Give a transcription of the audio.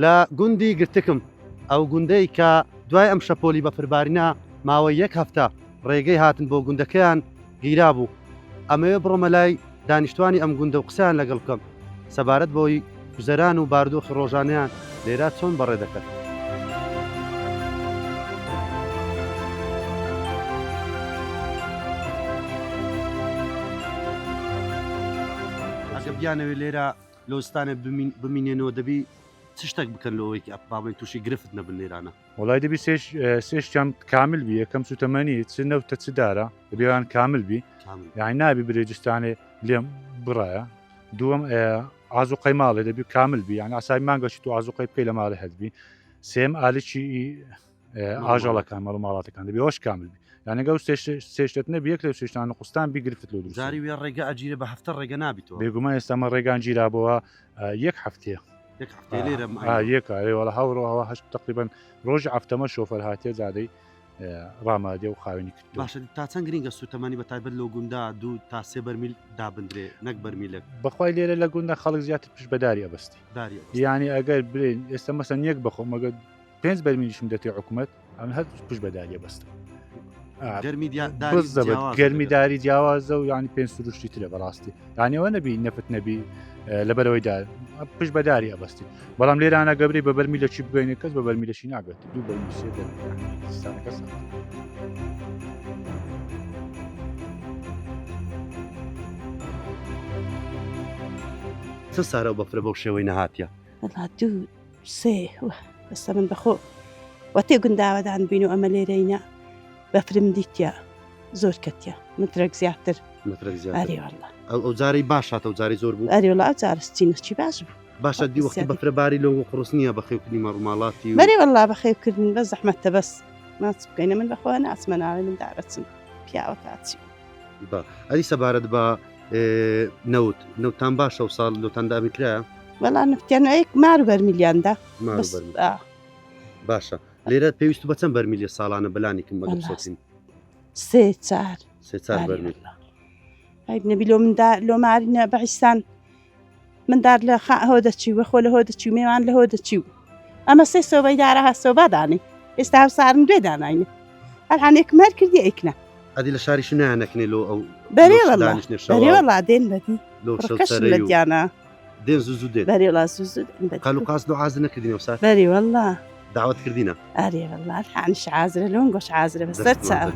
لە گوندی گرتکم ئەو گوندەی کە دوای ئەم شەپۆلی بەفربارینە ماوەی 1 هەفتە ڕێگەی هاتن بۆ گوندەکەیان گیرا بوو. ئەمەوێ بڕۆمە لای دانیشتوانی ئەم گوندە و قسەیان لەگەڵ بکەم سەبارەت بۆی گوزەران و باردۆخی ڕۆژانەیان لێرە چۆن بەڕێ دەکەن. ئەگە بیانەوێت لێرە لۆستانە بمینێنەوە دەبی چ شتێک بکەن لەوەی باڵێن تووشی گرفت نەبن لێرانە. وڵای دەبی سێشتیان کامل بی یەکەم سوتەمەنی چ نەوتە چ دارە دەبیوان کامل بی یانی نابی برێجستانێ لێم بڕایە. دووەم ئازوقەی ماڵێ دەبی کامل بی یان ئاسای مانگەشت و ئازوقەی بکەی لە ماڵی هەدبی. سێم ئالیکی ئاژەڵەکان مەڵ ماڵاتەکان دەبی ئەوش کامل بی یانەگە و سێشتت نەبی یەک لەو سێشتانە قوستان بیگرفت لۆ زاری وێ ڕێگە ئەجیرە بە هەفتە ڕێگە نابیتەوە. بێگومان ئێستامە ڕێگان گیرابەوە 1 هەفتەیە. یەکەوەڵە هەوڕەوە هەشت تقریبان ڕۆژی هەفتەمە شۆفەر هاتیە زادەی ڕامادێ و خاوێنی کرد. باشە تا چەند گرینگە سوتەمانی بە تایبەت لەو گوندا 2 تا 3 بەرمیل دابدرێ نەک بەرمیلێک. بەخوای لێرە لە گوندە خەڵک زیاتر پشت بەداری ئەبستی یانی ئەگەر برێن ئێستا مەسەن یەک بخۆ مەگە 5 بەرمیلیشم دەتێ حکوومەت ئەم هەر پشت بەداری ئەبستە. گەرمیداری جیاوازە و ینی پێ سروشتی ترە بەڕاستی یانیەوە نەبی نەفت نەبی لەبەرەوەی دا پشت بەداری ئەبستی. بەڵام لێرانە گەبری بە بەرمی لە چی بگەینە کەس بە بەرمیلەشی ناگات 2 بەرمیسێ دەستانەکە چ سارە و بەفرە بەو شێوەی نەهاتیە. 2 3 ئەستا من بەخۆ وەتێ گونداوەدان بین و ئەمە لێرەینە بەفرم دیتە زۆر کەتە مترێک زیاتر ئەریوەڵە ئەو جارەی باشاتە و جاری زۆر بوو ئەریوەڵە ئەو جارستینەچی باش بوو. باشە دی وەختی بەفرەباری لەو قڕست نییە بەخێوکردنی مەڕووماڵاتی بەریوەڵا بەخێوکردن بە زەحمەتە بەس ماچ بکەینە من بەخۆ ناچمە ناوێ من دابەچم پیاوە کاچی ئەدی سەبارەت بە نەوتان باشە و ساڵ لەوتان دابیکرایە وەڵا نفتیانەیەک مار بەرمیلیاندا باشە لێرە پێویست بە چەند بەرمیلی ساڵانە بەلانیکم بەگەسۆتین 3 بەرمیل نەبی لۆ مارینە بەعیستان مندار لە هۆ دەچی وەخۆ لە هۆ دەچی میوان لە هۆ دەچی و ئەمە 3 سۆبەی دارە هەستەوە بادانی ئێستا هەوسارن دوێ داناینە هەرحانێک مەر کردی ئەیکنا ئەدی لە شاریش نانەکنێ لۆ ئەو بەریوەڵا دێن بەدی لە دیانە دێن زوو دێت بەریوەڵا زوو قالوقاس دو عازر نەکردین وسار بەریوەڵا داوت کردینە ئەریوەڵا هەرحانش عازرە لۆن گۆش عازرە بەسەر چاو